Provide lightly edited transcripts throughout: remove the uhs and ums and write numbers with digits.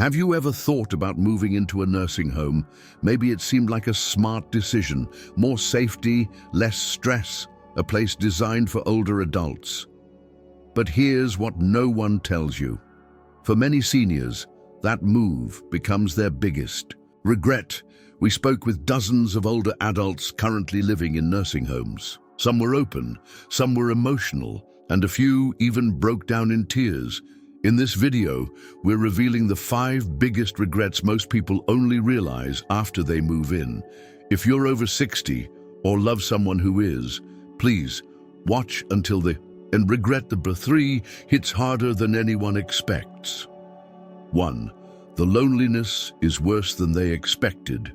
Have you ever thought about moving into a nursing home? Maybe it seemed like a smart decision, more safety, less stress, a place designed for older adults. But here's what no one tells you. For many seniors, that move becomes their biggest regret. We spoke with dozens of older adults currently living in nursing homes. Some were open, some were emotional, and a few even broke down in tears. In this video, we're revealing the 5 biggest regrets most people only realize after they move in. If you're over 60 or love someone who is, please watch until the end. Regret number 3 hits harder than anyone expects. 1. The loneliness is worse than they expected.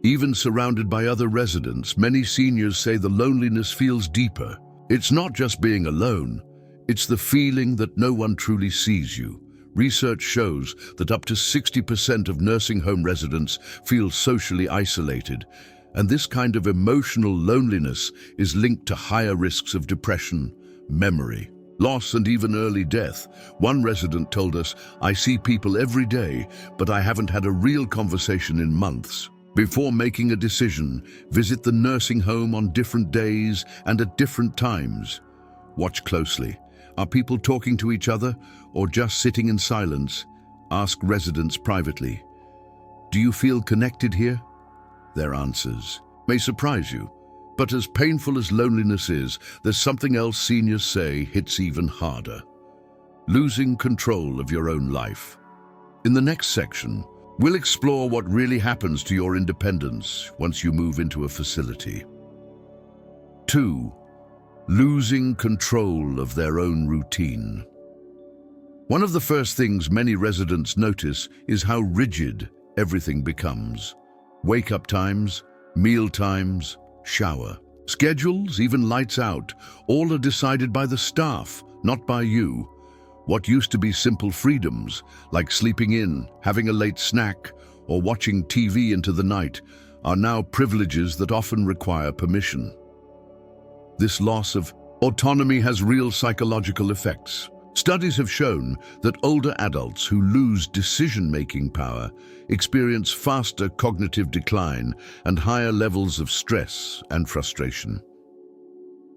Even surrounded by other residents, many seniors say the loneliness feels deeper. It's not just being alone, it's the feeling that no one truly sees you. Research shows that up to 60% of nursing home residents feel socially isolated, and this kind of emotional loneliness is linked to higher risks of depression, memory loss, and even early death. One resident told us, "I see people every day, but I haven't had a real conversation in months." Before making a decision, visit the nursing home on different days and at different times. Watch closely. Are people talking to each other or just sitting in silence? Ask residents privately. Do you feel connected here? Their answers may surprise you. But as painful as loneliness is, there's something else seniors say hits even harder. Losing control of your own life. In the next section, we'll explore what really happens to your independence once you move into a facility. 2. Losing control of their own routine. One of the first things many residents notice is how rigid everything becomes. Wake-up times, meal times, shower, schedules, even lights out, all are decided by the staff, not by you. What used to be simple freedoms, like sleeping in, having a late snack, or watching TV into the night, are now privileges that often require permission. This loss of autonomy has real psychological effects. Studies have shown that older adults who lose decision-making power experience faster cognitive decline and higher levels of stress and frustration.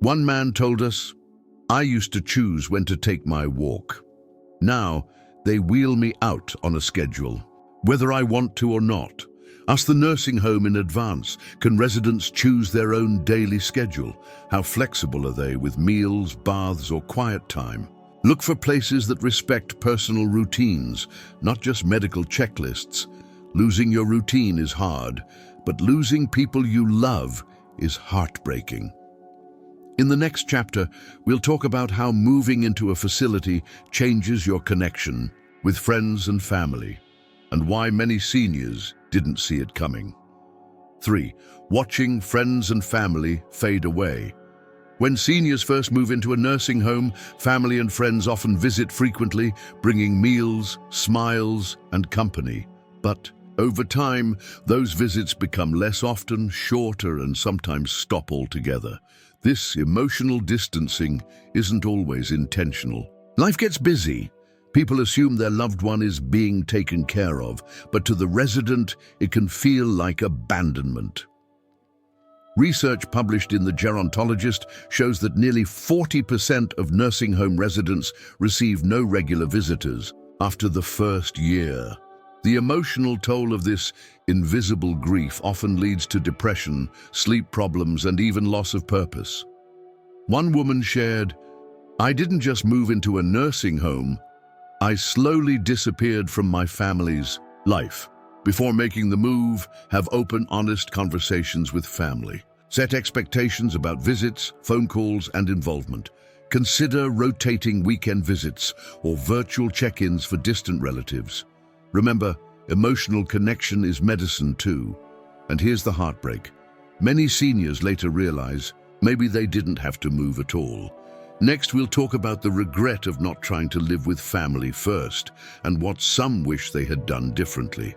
One man told us, "I used to choose when to take my walk. Now, they wheel me out on a schedule, whether I want to or not." Ask the nursing home in advance. Can residents choose their own daily schedule? How flexible are they with meals, baths, or quiet time? Look for places that respect personal routines, not just medical checklists. Losing your routine is hard, but losing people you love is heartbreaking. In the next chapter, we'll talk about how moving into a facility changes your connection with friends and family, and why many seniors didn't see it coming. 3. Watching friends and family fade away. When seniors first move into a nursing home, family and friends often visit frequently, bringing meals, smiles, and company. But over time, those visits become less often, shorter, and sometimes stop altogether. This emotional distancing isn't always intentional. Life gets busy. People assume their loved one is being taken care of, but to the resident, it can feel like abandonment. Research published in The Gerontologist shows that nearly 40% of nursing home residents receive no regular visitors after the first year. The emotional toll of this invisible grief often leads to depression, sleep problems, and even loss of purpose. One woman shared, "I didn't just move into a nursing home, I slowly disappeared from my family's life." Before making the move, have open, honest conversations with family. Set expectations about visits, phone calls, and involvement. Consider rotating weekend visits or virtual check-ins for distant relatives. Remember, emotional connection is medicine too. And here's the heartbreak. Many seniors later realize maybe they didn't have to move at all. Next, we'll talk about the regret of not trying to live with family first and what some wish they had done differently.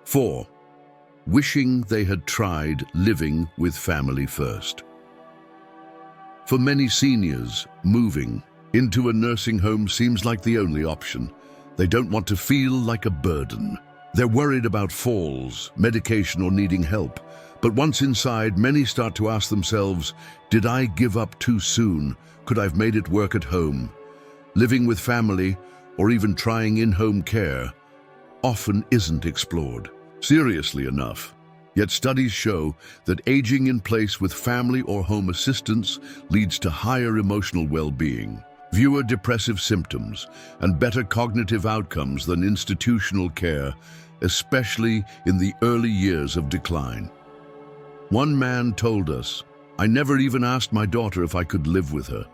4. Wishing they had tried living with family first. For many seniors, moving into a nursing home seems like the only option. They don't want to feel like a burden. They're worried about falls, medication, or needing help. But once inside, many start to ask themselves, did I give up too soon? Could I have made it work at home? Living with family, or even trying in-home care, often isn't explored seriously enough. Yet studies show that aging in place with family or home assistance leads to higher emotional well-being, fewer depressive symptoms, and better cognitive outcomes than institutional care, especially in the early years of decline. One man told us, "I never even asked my daughter if I could live with her.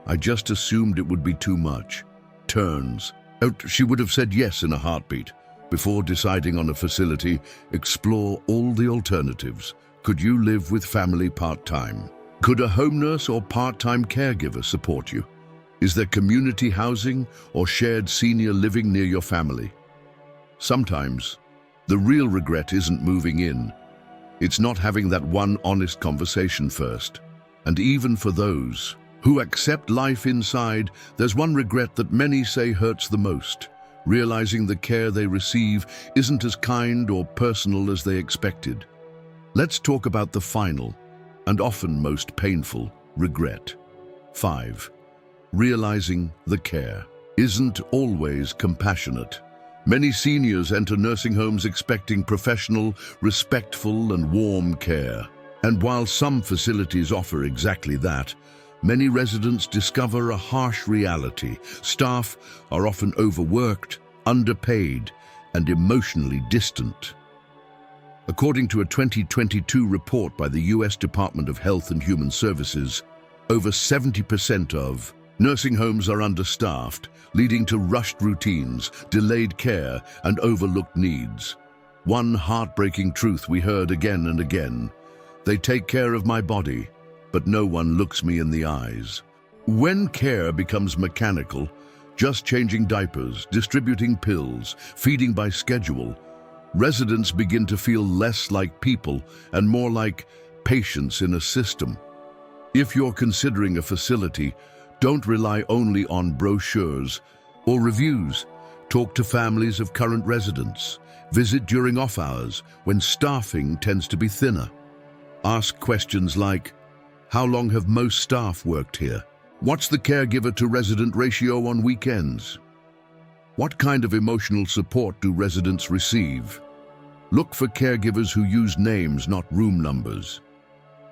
I just assumed it would be too much." Turns out she would have said yes in a heartbeat. Before deciding on a facility, explore all the alternatives. Could you live with family part-time? Could a home nurse or part-time caregiver support you? Is there community housing or shared senior living near your family? Sometimes, the real regret isn't moving in. It's not having that one honest conversation first. And even for those who accept life inside, there's one regret that many say hurts the most. Realizing the care they receive isn't as kind or personal as they expected. Let's talk about the final, and often most painful, regret. 5. Realizing the care isn't always compassionate. Many seniors enter nursing homes expecting professional, respectful, and warm care. And while some facilities offer exactly that, many residents discover a harsh reality. Staff are often overworked, underpaid, and emotionally distant. According to a 2022 report by the U.S. Department of Health and Human Services, over 70% of nursing homes are understaffed, leading to rushed routines, delayed care, and overlooked needs. One heartbreaking truth we heard again and again: they take care of my body, but no one looks me in the eyes. When care becomes mechanical, just changing diapers, distributing pills, feeding by schedule, residents begin to feel less like people and more like patients in a system. If you're considering a facility, don't rely only on brochures or reviews. Talk to families of current residents. Visit during off hours when staffing tends to be thinner. Ask questions like, how long have most staff worked here? What's the caregiver to resident ratio on weekends? What kind of emotional support do residents receive? Look for caregivers who use names, not room numbers.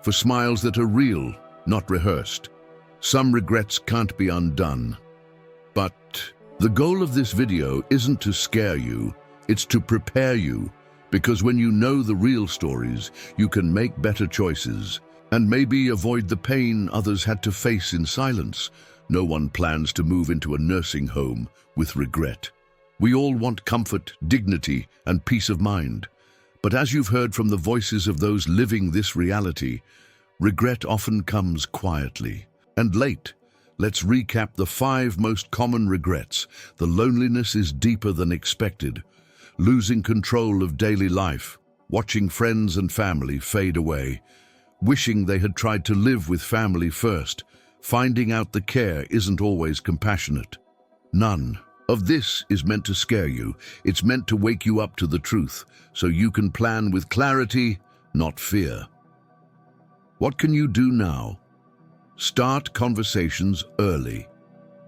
For smiles that are real, not rehearsed. Some regrets can't be undone. But the goal of this video isn't to scare you, it's to prepare you. Because when you know the real stories, you can make better choices and maybe avoid the pain others had to face in silence. No one plans to move into a nursing home with regret. We all want comfort, dignity, and peace of mind. But as you've heard from the voices of those living this reality, regret often comes quietly and late. Let's recap the 5 most common regrets. The loneliness is deeper than expected. Losing control of daily life, watching friends and family fade away, wishing they had tried to live with family first, finding out the care isn't always compassionate. None of this is meant to scare you. It's meant to wake you up to the truth, so you can plan with clarity, not fear. What can you do now? Start conversations early,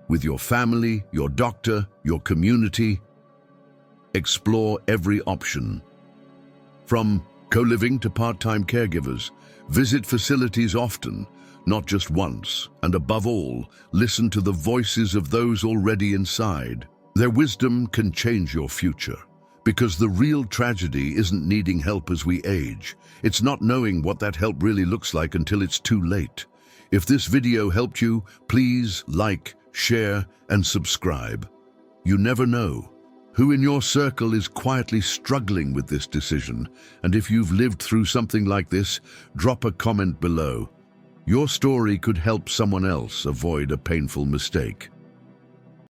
with your family, your doctor, your community. Explore every option. From co-living to part-time caregivers, visit facilities often, not just once, and above all, listen to the voices of those already inside. Their wisdom can change your future, because the real tragedy isn't needing help as we age. It's not knowing what that help really looks like until it's too late. If this video helped you, please like, share, and subscribe. You never know who in your circle is quietly struggling with this decision, and if you've lived through something like this, drop a comment below. Your story could help someone else avoid a painful mistake.